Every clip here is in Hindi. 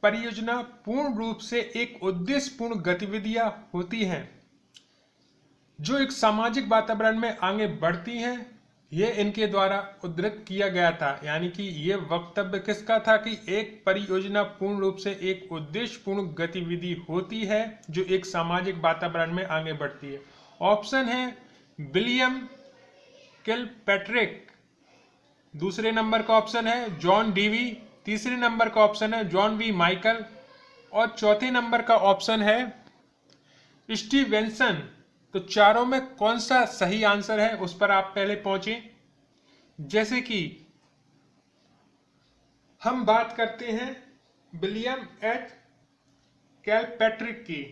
परियोजना पूर्ण रूप से एक उद्देश्यपूर्ण गतिविधियां होती हैं जो एक सामाजिक वातावरण में आगे बढ़ती हैं। ये इनके द्वारा उद्धृत किया गया था, यानी कि ये वक्तव्य किसका था कि एक परियोजना पूर्ण रूप से एक उद्देश्यपूर्ण गतिविधि होती है जो एक सामाजिक वातावरण में आगे बढ़ती है। ऑप्शन है विलियम किलपैट्रिक, दूसरे नंबर का ऑप्शन है जॉन डीवी, तीसरे नंबर का ऑप्शन है जॉन वी माइकल और चौथे नंबर का ऑप्शन है स्टीवेंसन। तो चारों में कौन सा सही आंसर है उस पर आप पहले पहुंचे। जैसे कि हम बात करते हैं विलियम एच किलपैट्रिक की,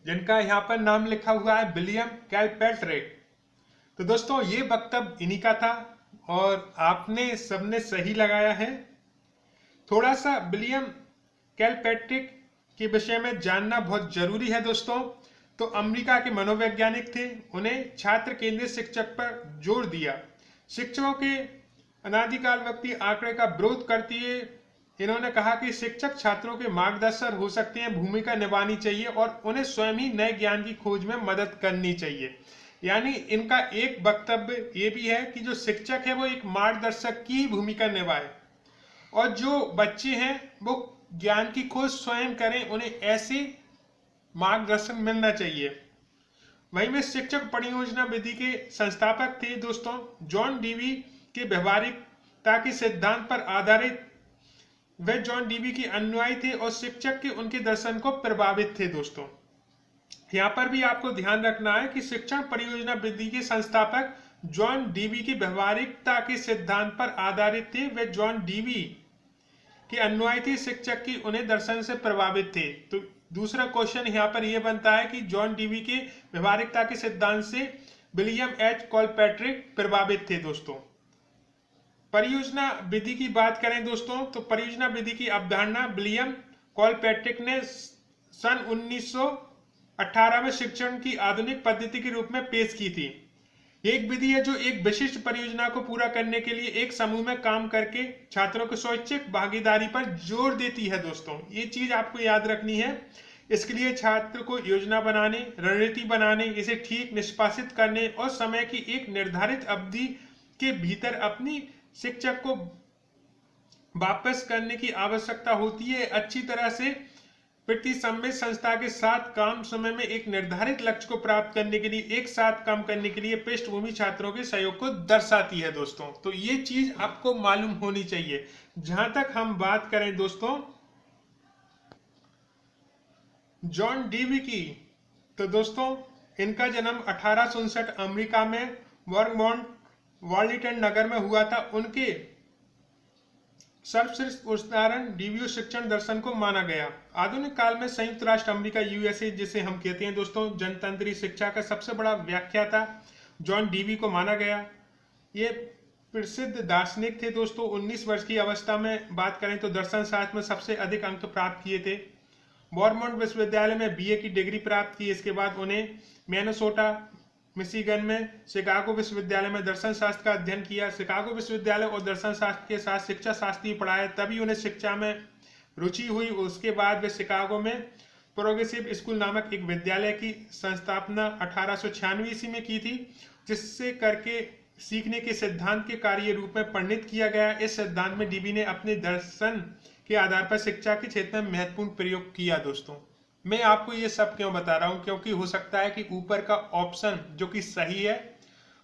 जिनका यहां पर नाम लिखा हुआ है विलियम किलपैट्रिक। तो दोस्तों ये वक्तव्य इन्हीं का था और आपने सबने सही लगाया है। थोड़ा सा विलियम किलपैट्रिक के विषय में जानना बहुत जरूरी है दोस्तों। तो अमेरिका के मनोवैज्ञानिक थे, उन्हें छात्र केंद्रित शिक्षक पर जोर दिया। शिक्षकों के अनादिकालवर्ती आंकड़े का विरोध करती है। इन्होंने कहा कि शिक्षक छात्रों के मार्गदर्शक हो सकते हैं, भूमिका निभानी चाहिए और उन्हें स्वयं ही नए ज्ञान की खोज में मदद करनी चाहिए। यानी इनका एक वक्तव्य ये भी है कि जो शिक्षक है वो एक मार्गदर्शक की ही भूमिका निभाए और जो बच्चे हैं वो ज्ञान की खोज स्वयं करें, उन्हें ऐसे मार्गदर्शन मिलना चाहिए। वहीं में शिक्षक परियोजना विधि के संस्थापक थे दोस्तों जॉन डीवी के व्यवहारिकता के सिद्धांत पर आधारित। वे जॉन डीवी के अनुयायी थे और शिक्षक के उनके दर्शन को प्रभावित थे दोस्तों। यहाँ पर भी आपको ध्यान रखना है कि शिक्षण परियोजना विधि के संस्थापक जॉन डीवी की व्यवहारिकता के सिद्धांत पर आधारित थे। वे जॉन डीवी के अनुयायी थे, शिक्षक की उन्हें दर्शन से प्रभावित थे। तो दूसरा क्वेश्चन यहाँ पर यह बनता है कि जॉन डीवी के व्यवहारिकता के सिद्धांत से विलियम एच किलपैट्रिक प्रभावित थे दोस्तों। परियोजना विधि की बात करें दोस्तों तो परियोजना विधि की अवधारणा विलियम किलपैट्रिक ने सन 1918 में शिक्षण की आधुनिक पद्धति के रूप में पेश की थी। एक विधि है जो एक विशिष्ट परियोजना को पूरा करने के लिए एक समूह में काम करके छात्रों की स्वैच्छिक भागीदारी पर जोर देती है दोस्तों। ये चीज आपको याद रखनी है। इसके लिए छात्र को योजना बनाने, रणनीति बनाने, इसे ठीक निष्पादित करने और समय की एक निर्धारित अवधि के भीतर अपनी शिक्षक को वापस करने की आवश्यकता होती है। अच्छी तरह से प्रतिसंबित संस्था के साथ काम समय में एक निर्धारित लक्ष्य को प्राप्त करने के लिए एक साथ काम करने के लिए पृष्ठभूमि छात्रों के सहयोग को दर्शाती है दोस्तों। तो ये चीज आपको मालूम होनी चाहिए। जहां तक हम बात करें दोस्तों जॉन डीवी की, तो दोस्तों इनका जन्म 1859 अमेरिका में वर्मोंट वार्लिंगटन नगर में हुआ था। उनके सर्वश्रेष्ठ उदाहरण डीवीओ शिक्षण दर्शन को माना गया। आधुनिक काल में संयुक्त राष्ट्र अमेरिका यूएसए जिसे हम कहते हैं दोस्तों जनतंत्री शिक्षा का सबसे बड़ा व्याख्याता जॉन डीवी को माना गया। ये प्रसिद्ध दार्शनिक थे दोस्तों। 19 वर्ष की अवस्था में बात करें तो दर्शन शास्त्र में सबसे अधिक अंक प्राप्त किए थे। वॉर्मोंट विश्वविद्यालय में बीए की डिग्री प्राप्त की। इसके बाद उन्हें मिनेसोटा मिशिगन में शिकागो विश्वविद्यालय में दर्शन शास्त्र का अध्ययन किया। शिकागो विश्वविद्यालय और दर्शन शास्त्र के साथ शिक्षा शास्त्र भी पढ़ाया, तभी उन्हें शिक्षा में रुचि हुई। उसके बाद वे शिकागो में प्रोग्रेसिव स्कूल नामक एक विद्यालय की स्थापना 1896 ईस्वी में की थी, जिससे करके सीखने के सिद्धांत के कार्य रूप में परिणित किया गया। इस सिद्धांत में डीवी ने अपने दर्शन के आधार पर शिक्षा के क्षेत्र में महत्वपूर्ण प्रयोग किया दोस्तों। मैं आपको ये सब क्यों बता रहा हूं, क्योंकि हो सकता है कि ऊपर का ऑप्शन जो कि सही है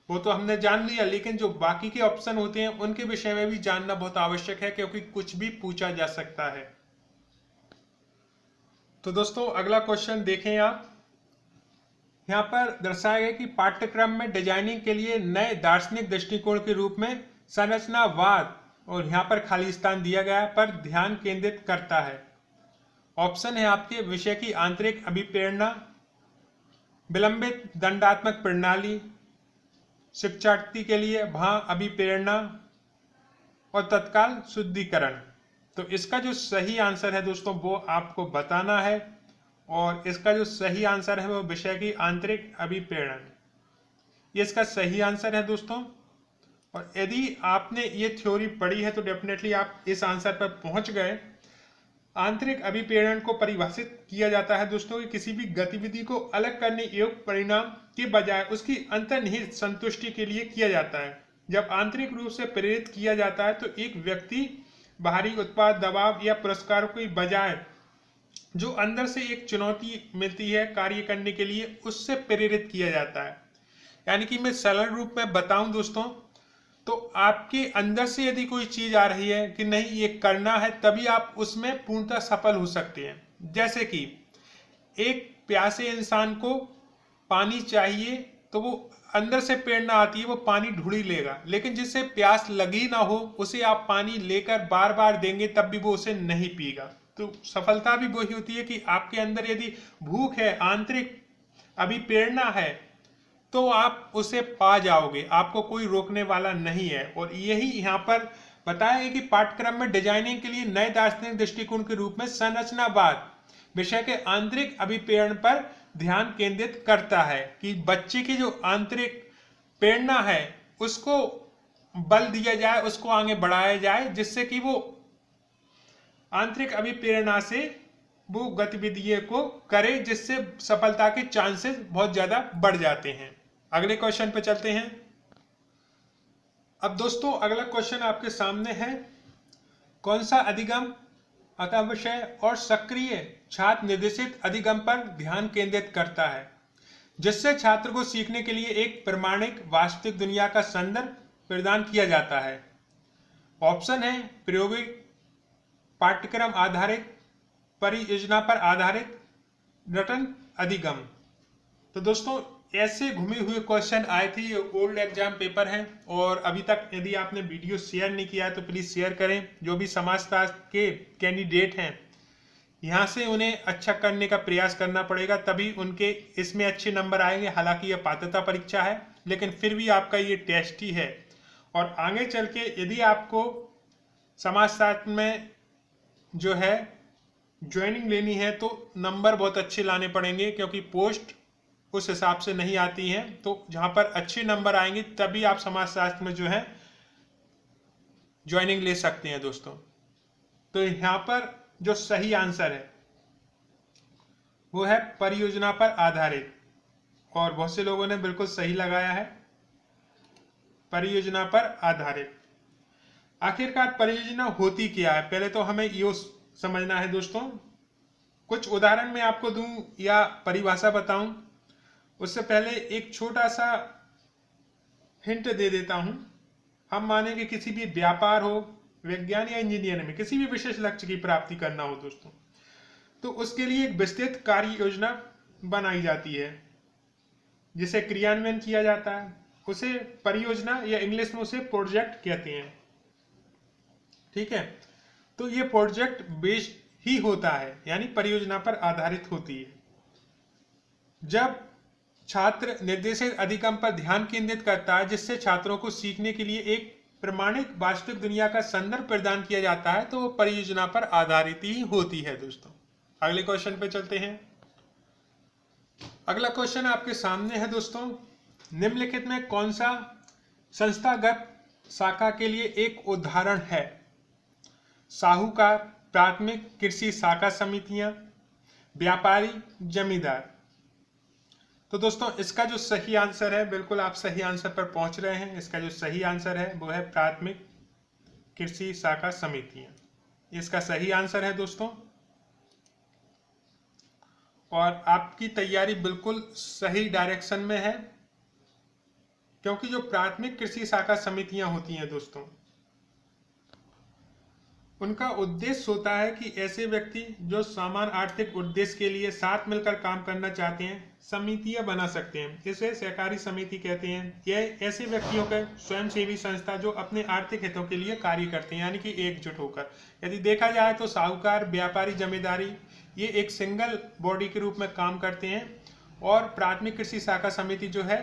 वो तो हमने जान लिया, लेकिन जो बाकी के ऑप्शन होते हैं उनके विषय में भी जानना बहुत आवश्यक है, क्योंकि कुछ भी पूछा जा सकता है। तो दोस्तों अगला क्वेश्चन देखें आप। यहाँ पर दर्शाया गया कि पाठ्यक्रम में डिजाइनिंग के लिए नए दार्शनिक दृष्टिकोण के रूप में संरचनावाद, और यहाँ पर खाली स्थान दिया गया, पर ध्यान केंद्रित करता है। ऑप्शन है आपके विषय की आंतरिक अभिप्रेरणा, विलंबित दंडात्मक प्रणाली, शिक्षार्थी के लिए भाव अभिप्रेरणा और तत्काल शुद्धिकरण। तो इसका जो सही आंसर है दोस्तों वो आपको बताना है, और इसका जो सही आंसर है वो विषय की आंतरिक अभिप्रेरण, ये इसका सही आंसर है दोस्तों। और यदि आपने ये थ्योरी पढ़ी है तो डेफिनेटली आप इस आंसर पर पहुंच गए। आंतरिक अभिप्रेरण को परिभाषित किया जाता है दोस्तों कि किसी भी गतिविधि को अलग करने योग्य परिणाम के बजाय उसकी अंतर्निहित संतुष्टि के लिए किया जाता है। जब आंतरिक रूप से प्रेरित किया जाता है तो एक व्यक्ति बाहरी उत्पाद, दबाव या पुरस्कारों के बजाय जो अंदर से एक चुनौती मिलती है कार्य करने के लिए, उससे प्रेरित किया जाता है। यानी कि मैं सरल रूप में बताऊं दोस्तों, तो आपके अंदर से यदि कोई चीज आ रही है कि नहीं ये करना है, तभी आप उसमें पूर्णतः सफल हो सकते हैं। जैसे कि एक प्यासे इंसान को पानी चाहिए तो वो अंदर से प्रेरणा आती है, वो पानी ढूंढ ही लेगा, लेकिन जिससे प्यास लगी ना हो उसे आप पानी लेकर बार बार देंगे तब भी वो उसे नहीं पीगा। तो सफलता भी वही होती है कि आपके अंदर यदि भूख है, आंतरिक अभिप्रेरणा है, तो आप उसे पा जाओगे, आपको कोई रोकने वाला नहीं है। और यही यहाँ पर बताया है कि पाठ्यक्रम में डिजाइनिंग के लिए नए दार्शनिक दृष्टिकोण के रूप में संरचनावाद विषय के आंतरिक अभिप्रेरण पर ध्यान केंद्रित करता है कि बच्चे की जो आंतरिक प्रेरणा है उसको बल दिया जाए, उसको आगे बढ़ाया जाए, जिससे कि वो आंतरिक अभिप्रेरणा से वो गतिविधियों को करे, जिससे सफलता के चांसेस बहुत ज्यादा बढ़ जाते हैं। अगले क्वेश्चन पे चलते हैं। अब दोस्तों अगला क्वेश्चन आपके सामने है, कौन सा अधिगम अतः विषय और सक्रिय छात्र निर्देशित अधिगम पर ध्यान केंद्रित करता है, जिससे छात्र को सीखने के लिए एक प्रमाणिक वास्तविक दुनिया का संदर्भ प्रदान किया जाता है। ऑप्शन है प्रायोगिक, पाठ्यक्रम आधारित, परियोजना पर आधारित, रटन अधिगम। तो दोस्तों ऐसे घूमे हुए क्वेश्चन आए थे, ये ओल्ड एग्जाम पेपर हैं, और अभी तक यदि आपने वीडियो शेयर नहीं किया है तो प्लीज शेयर करें। जो भी समाजशास्त्र के कैंडिडेट हैं यहाँ से उन्हें अच्छा करने का प्रयास करना पड़ेगा, तभी उनके इसमें अच्छे नंबर आएंगे। हालांकि यह पात्रता परीक्षा है, लेकिन फिर भी आपका ये टेस्ट ही है। और आगे चल के यदि आपको समाजशास्त्र में जो है ज्वाइनिंग लेनी है तो नंबर बहुत अच्छे लाने पड़ेंगे, क्योंकि पोस्ट उस हिसाब से नहीं आती हैं। तो जहां पर अच्छे नंबर आएंगे तभी आप समाजशास्त्र में जो है ज्वाइनिंग ले सकते हैं दोस्तों। तो यहां पर जो सही आंसर है वो है परियोजना पर आधारित, और बहुत से लोगों ने बिल्कुल सही लगाया है, परियोजना पर आधारित। आखिरकार परियोजना होती क्या है, पहले तो हमें ये समझना है दोस्तों। कुछ उदाहरण मैं आपको दूं या परिभाषा बताऊं, उससे पहले एक छोटा सा हिंट दे देता हूं। हम माने कि किसी भी व्यापार हो, विज्ञान या इंजीनियरिंग में किसी भी विशेष लक्ष्य की प्राप्ति करना हो दोस्तों, तो उसके लिए एक विस्तृत कार्य योजना बनाई जाती है, जिसे क्रियान्वयन किया जाता है। उसे परियोजना या इंग्लिश में उसे प्रोजेक्ट कहते हैं, ठीक है। तो ये प्रोजेक्ट बेस्ड ही होता है, यानी परियोजना पर आधारित होती है। जब छात्र निर्देशित अधिगम पर ध्यान केंद्रित करता है, जिससे छात्रों को सीखने के लिए एक प्रमाणिक वास्तविक दुनिया का संदर्भ प्रदान किया जाता है, तो वो परियोजना पर आधारित ही होती है दोस्तों। अगले क्वेश्चन पे चलते हैं। अगला क्वेश्चन आपके सामने है दोस्तों, निम्नलिखित में कौन सा संस्थागत शाखा के लिए एक उदाहरण है? साहूकार, प्राथमिक कृषि शाखा समितियां, व्यापारी, जमींदार। तो दोस्तों इसका जो सही आंसर है, बिल्कुल आप सही आंसर पर पहुंच रहे हैं। इसका जो सही आंसर है वो है प्राथमिक कृषि शाखा समितियां, इसका सही आंसर है दोस्तों। और आपकी तैयारी बिल्कुल सही डायरेक्शन में है, क्योंकि जो प्राथमिक कृषि शाखा समितियां होती हैं दोस्तों, उनका उद्देश्य होता है कि ऐसे व्यक्ति जो समान आर्थिक उद्देश्य के लिए साथ मिलकर काम करना चाहते हैं, समितियां बना सकते हैं। इसे सहकारी समिति कहते हैं। यह ऐसे व्यक्तियों के स्वयंसेवी संस्था जो अपने आर्थिक हितों के लिए कार्य करते हैं, यानी कि एकजुट होकर। यदि देखा जाए तो साहूकार, व्यापारी, जमींदारी ये एक सिंगल बॉडी के रूप में काम करते हैं, और प्राथमिक कृषि शाखा समिति जो है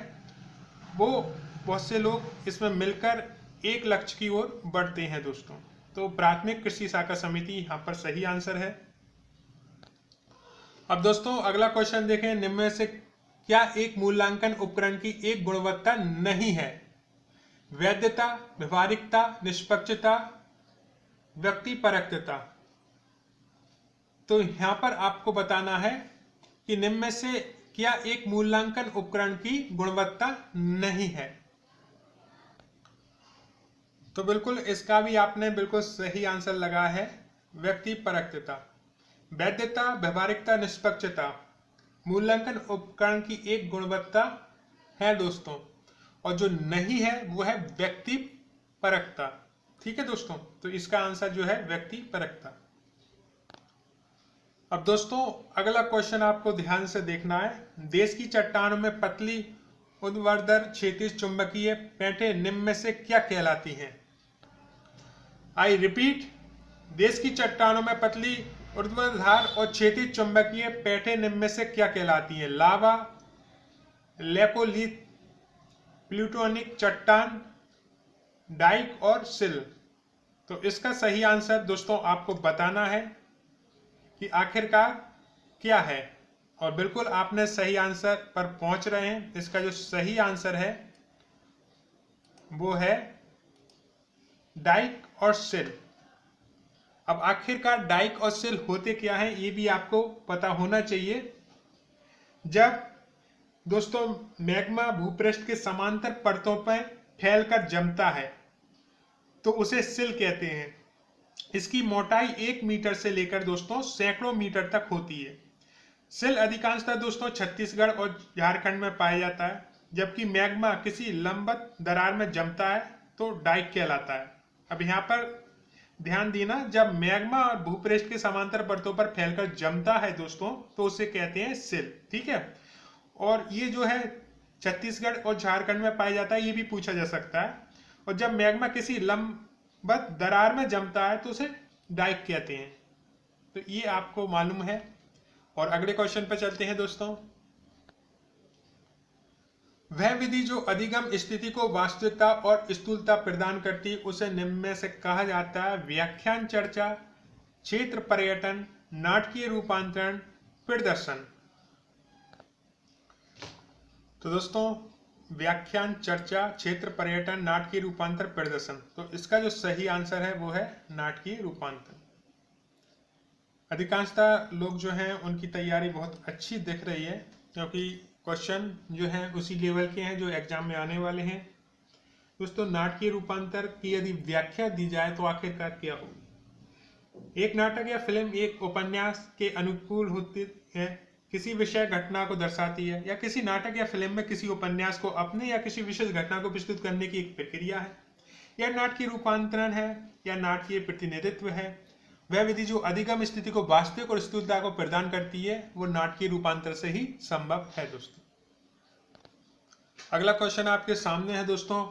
वो बहुत से लोग इसमें मिलकर एक लक्ष्य की ओर बढ़ते हैं दोस्तों। तो प्राथमिक कृषि शाखा समिति यहाँ पर सही आंसर है। अब दोस्तों अगला क्वेश्चन देखें, निम्न में से क्या एक मूल्यांकन उपकरण की एक गुणवत्ता नहीं है? वैधता, व्यवहारिकता, निष्पक्षता, व्यक्तिपरकता। तो यहाँ पर आपको बताना है कि निम्न में से क्या एक मूल्यांकन उपकरण की गुणवत्ता नहीं है। तो बिल्कुल इसका भी आपने बिल्कुल सही आंसर लगा है, व्यक्ति परकता। वैधता, व्यवहारिकता, निष्पक्षता मूल्यांकन उपकरण की एक गुणवत्ता है दोस्तों, और जो नहीं है वो है व्यक्ति परकता। ठीक है दोस्तों, तो इसका आंसर जो है व्यक्ति परकता। अब दोस्तों अगला क्वेश्चन आपको ध्यान से देखना है। देश की चट्टानों में पतली ऊर्ध्वाधर क्षैतिज चुंबकीय पैठे निम्न में से क्या कहलाती हैं? आई रिपीट, देश की चट्टानों में पतली ऊर्ध्वाधर और क्षैतिज चुंबकीय पैठे निम्न में से क्या कहलाती हैं? लावा, लेपोलिथ, प्लूटोनिक चट्टान, डाइक और सिल। तो इसका सही आंसर दोस्तों आपको बताना है कि आखिरकार क्या है, और बिल्कुल आपने सही आंसर पर पहुंच रहे हैं। इसका जो सही आंसर है वो है डाइक और सिल। अब आखिरकार डाइक और सिल होते क्या हैं ये भी आपको पता होना चाहिए। जब दोस्तों मैग्मा भूपृष्ठ के समांतर परतों पर फैलकर जमता है तो उसे सिल कहते हैं। इसकी मोटाई 1 मीटर से लेकर दोस्तों सैकड़ों मीटर तक होती है। सिल अधिकांशतः दोस्तों छत्तीसगढ़ और झारखंड में पाया जाता है, जबकि मैग्मा किसी लंबवत दरार में जमता है तो डाइक कहलाता है। अब यहाँ पर ध्यान देना, जब मैग्मा और भूपृष्ठ के समांतर परतों पर फैलकर जमता है दोस्तों तो उसे कहते हैं सिल। ठीक है, और ये जो है छत्तीसगढ़ और झारखंड में पाया जाता है, ये भी पूछा जा सकता है। और जब मैग्मा किसी लंबवत दरार में जमता है तो उसे डाइक कहते हैं। तो ये आपको मालूम है। और अगले क्वेश्चन पर चलते हैं दोस्तों। वह विधि जो अधिगम स्थिति को वास्तविकता और स्थूलता प्रदान करती उसे निम्न में से कहा जाता है? व्याख्यान चर्चा, क्षेत्र पर्यटन, नाटकीय रूपांतरण, प्रदर्शन। तो दोस्तों व्याख्यान चर्चा, क्षेत्र पर्यटन, नाटकीय रूपांतर, प्रदर्शन। तो इसका जो सही आंसर है वो है नाटकीय रूपांतर। अधिकांशतः लोग जो हैं उनकी तैयारी बहुत अच्छी दिख रही है, क्योंकि क्वेश्चन जो हैं उसी लेवल के हैं जो एग्जाम में आने वाले हैं। दोस्तों नाटकीय रूपांतर की यदि व्याख्या दी जाए तो आखिरकार क्या होगी? एक नाटक या फिल्म एक उपन्यास के अनुकूल होती है, किसी विषय घटना को दर्शाती है, या किसी नाटक या फिल्म में किसी उपन्यास को अपने या किसी विशेष घटना को प्रस्तुत करने की एक प्रक्रिया है। यह नाटकीय रूपांतरण है या नाटकीय प्रतिनिधित्व है। वह विधि जो अधिगम स्थिति को वास्तविक और स्थूलता को प्रदान करती है वो नाटकीय रूपांतर से ही संभव है दोस्तों। अगला क्वेश्चन आपके सामने है दोस्तों।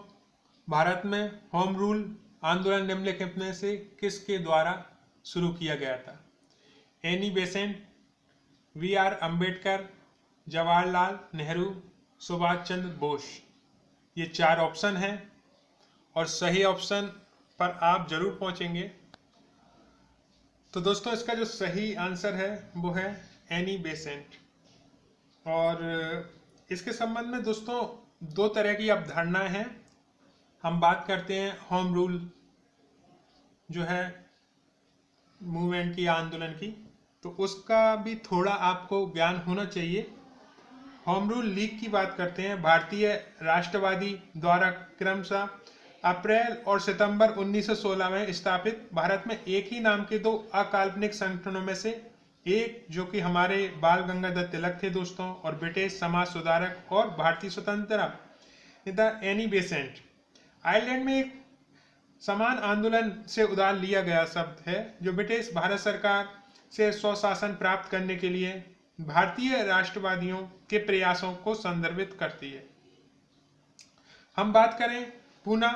भारत में होम रूल आंदोलन निम्नलिखित में से किसके द्वारा शुरू किया गया था? Annie Besant, B R Ambedkar, Jawaharlal Nehru, Subhash Chandra Bose. ये 4 ऑप्शन हैं और सही ऑप्शन पर आप जरूर पहुंचेंगे। तो दोस्तों इसका जो सही आंसर है वो है एनी बेसेंट। और इसके संबंध में दोस्तों 2 तरह की अवधारणाएं हैं। हम बात करते हैं होम रूल जो है मूवमेंट की, आंदोलन की, तो उसका भी थोड़ा आपको ज्ञान होना चाहिए। होम रूल लीग की बात करते हैं। भारतीय राष्ट्रवादी द्वारा क्रमशः अप्रैल और सितंबर 1916 में स्थापित भारत में एक ही नाम के 2 अकाल्पनिक संगठनों में से एक, जो कि हमारे बाल गंगाधर तिलक थे दोस्तों, और ब्रिटिश समाज सुधारक और भारतीय स्वतंत्रता नेता एनी बेसेंट। आयरलैंड में एक समान आंदोलन से उधार लिया गया शब्द है जो ब्रिटिश भारत सरकार से स्वशासन प्राप्त करने के लिए भारतीय राष्ट्रवादियों के प्रयासों को संदर्भित करती है। हम बात करें पूना।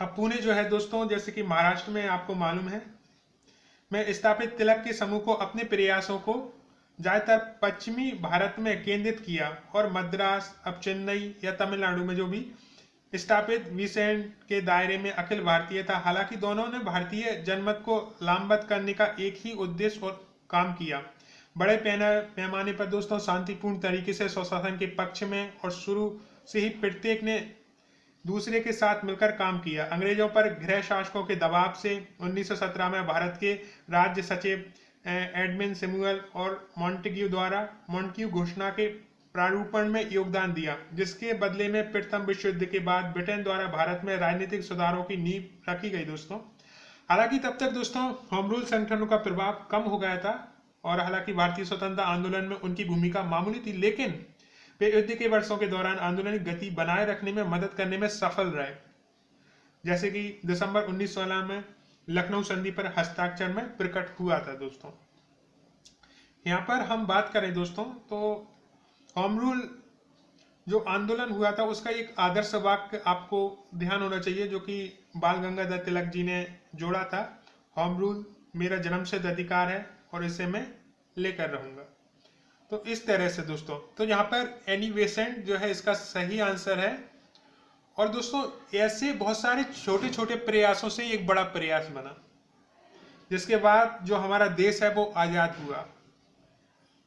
अब पुणे जो है दोस्तों, जैसे कि महाराष्ट्र में आपको मालूम है, में स्थापित तिलक के समूह को अपने प्रयासों को ज्यादातर पश्चिमी भारत में केंद्रित किया, और मद्रास, अब चेन्नई या तमिलनाडु में जो भी स्थापित विसेंट के दायरे में अखिल भारतीय था। हालांकि दोनों ने भारतीय जनमत को लामबंद करने का एक ही उद्देश्य और काम किया। बड़े पैमाने पर दोस्तों शांतिपूर्ण तरीके से स्वशासन के पक्ष में, और शुरू से ही प्रत्येक ने दूसरे के साथ मिलकर काम किया। अंग्रेजों पर गृह शासकों के दबाव से 1917 में भारत के राज्य सचिव एडमिन सैमुअल और मॉन्टेग्यू द्वारा मॉन्टेग्यू घोषणा के प्रारूपण में योगदान दिया, जिसके बदले में प्रथम विश्व युद्ध के बाद ब्रिटेन द्वारा भारत में राजनीतिक सुधारों की नींव रखी गई दोस्तों। हालांकि तब तक दोस्तों होम रूल संगठनों का प्रभाव कम हो गया था और हालांकि भारतीय स्वतंत्रता आंदोलन में उनकी भूमिका मामूली थी, लेकिन वे युद्ध के वर्षों के दौरान आंदोलन की गति बनाए रखने में मदद करने में सफल रहे, जैसे कि दिसंबर 1916 में लखनऊ संधि पर हस्ताक्षर में प्रकट हुआ था दोस्तों। यहाँ पर हम बात करें दोस्तों तो होम रूल जो आंदोलन हुआ था उसका एक आदर्श वाक्य आपको ध्यान होना चाहिए, जो कि बाल गंगाधर तिलक जी ने जोड़ा था। होम रूल मेरा जन्मसिद्ध अधिकार है और इसे मैं लेकर रहूंगा। तो इस तरह से दोस्तों, तो यहाँ पर एनी बेसेंट जो है इसका सही आंसर है। और दोस्तों ऐसे बहुत सारे छोटे छोटे प्रयासों से एक बड़ा प्रयास बना, जिसके बाद जो हमारा देश है वो आजाद हुआ।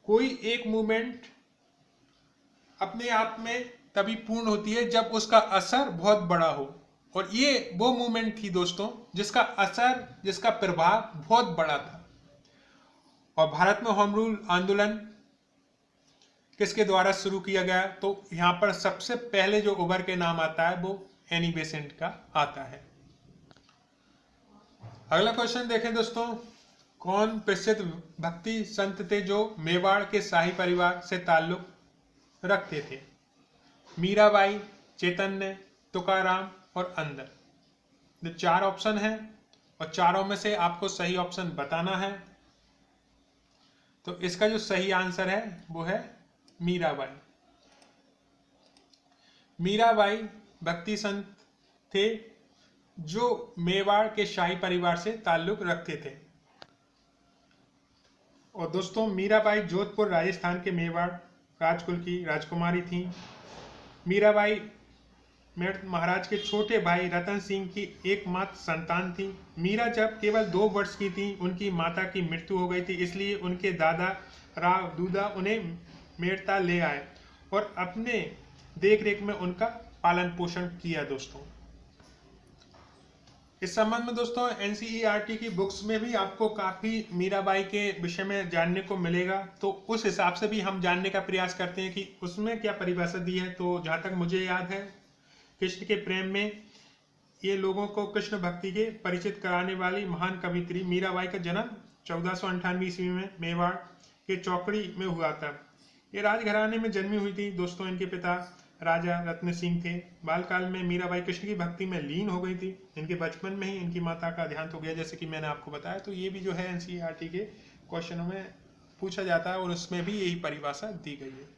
कोई एक मूवमेंट अपने आप में तभी पूर्ण होती है जब उसका असर बहुत बड़ा हो, और ये वो मूवमेंट थी दोस्तों जिसका असर, जिसका प्रभाव बहुत बड़ा था। और भारत में होम रूल आंदोलन किसके द्वारा शुरू किया गया, तो यहाँ पर सबसे पहले जो उभर के नाम आता है वो एनी बेसेंट का आता है। अगला क्वेश्चन देखें दोस्तों, कौन प्रसिद्ध भक्ति संत थे जो मेवाड़ के शाही परिवार से ताल्लुक रखते थे? मीराबाई, चैतन्य, तुकाराम और अंदर। ये 4 ऑप्शन है और चारों में से आपको सही ऑप्शन बताना है। तो इसका जो सही आंसर है वो है मीराबाई। मीराबाई भक्ति संत थे जो मेवाड़ के शाही परिवार से ताल्लुक रखते थे। और दोस्तों मीराबाई जोधपुर राजस्थान के मेवाड़ राजकुल की राजकुमारी थी। मीराबाई मेरठ महाराज के छोटे भाई रतन सिंह की एकमात्र संतान थी। मीरा जब केवल 2 वर्ष की थी उनकी माता की मृत्यु हो गई थी, इसलिए उनके दादा राव दूधा उन्हें मेड़ता ले आए और अपने देखरेख में उनका पालन पोषण किया दोस्तों। इस संबंध में दोस्तों एनसीईआरटी की बुक्स में भी आपको काफी मीराबाई के विषय में जानने को मिलेगा, तो उस हिसाब से भी हम जानने का प्रयास करते हैं कि उसमें क्या परिभाषा दी है। तो जहां तक मुझे याद है, कृष्ण के प्रेम में ये लोगों को कृष्ण भक्ति के परिचित कराने वाली महान कवित्री मीराबाई का जन्म 1498 ईस्वी में मेवाड़ के चौकड़ी में हुआ था। ये राजघराने में जन्मी हुई थी दोस्तों। इनके पिता राजा रत्न सिंह थे। बालकाल में मीराबाई कृष्ण की भक्ति में लीन हो गई थी। इनके बचपन में ही इनकी माता का देहांत हो गया, जैसे कि मैंने आपको बताया। तो ये भी जो है एनसीईआरटी के क्वेश्चनों में पूछा जाता है और उसमें भी यही परिभाषा दी गई है।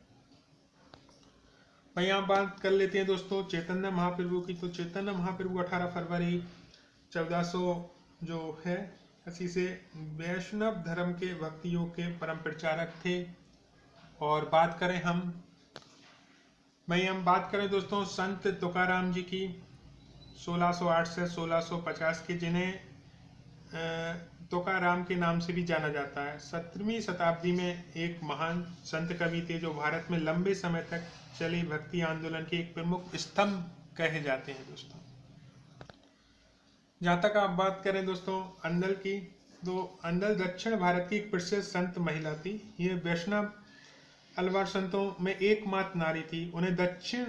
भाई यहाँ बात कर लेते हैं दोस्तों चैतन्य महाप्रभु की। तो चैतन्य महाप्रभु 18 फरवरी 1400 जो है इसी से वैष्णव धर्म के भक्ति योग के परम प्रचारक थे। और बात करें हम बात करें दोस्तों संत तुकाराम जी की, 1608 से 1650 के, जिन्हें तुकाराम के नाम से भी जाना जाता है। 17वीं शताब्दी में एक महान संत कवि थे जो भारत में लंबे समय तक चले भक्ति आंदोलन के एक प्रमुख स्तंभ कहे जाते हैं दोस्तों। जहाँ तक आप बात करें दोस्तों अंडल की, तो अंडल दक्षिण भारत की एक प्रसिद्ध संत महिला थी। ये वैष्णव अलवार संतों में एकमात्र नारी थी। उन्हें दक्षिण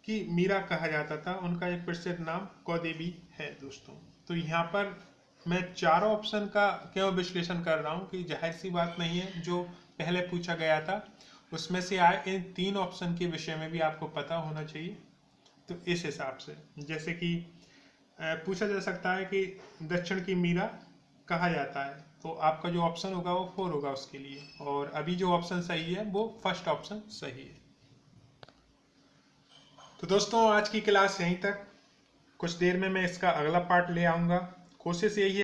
की मीरा कहा जाता था। उनका एक प्रसिद्ध नाम कौदेवी है दोस्तों। तो यहाँ पर मैं 4 ऑप्शन का क्यों विश्लेषण कर रहा हूँ कि जाहिर सी बात नहीं है, जो पहले पूछा गया था उसमें से आए इन 3 ऑप्शन के विषय में भी आपको पता होना चाहिए। तो इस हिसाब से जैसे कि पूछा जा सकता है कि दक्षिण की मीरा कहा जाता है, तो आपका जो ऑप्शन होगा वो 4 होगा उसके लिए। और अभी जो ऑप्शन सही है वो फर्स्ट ऑप्शन सही है। तो दोस्तों आज की क्लास यहीं तक। कुछ देर में मैं इसका अगला पार्ट ले आऊँगा। कोशिश यही है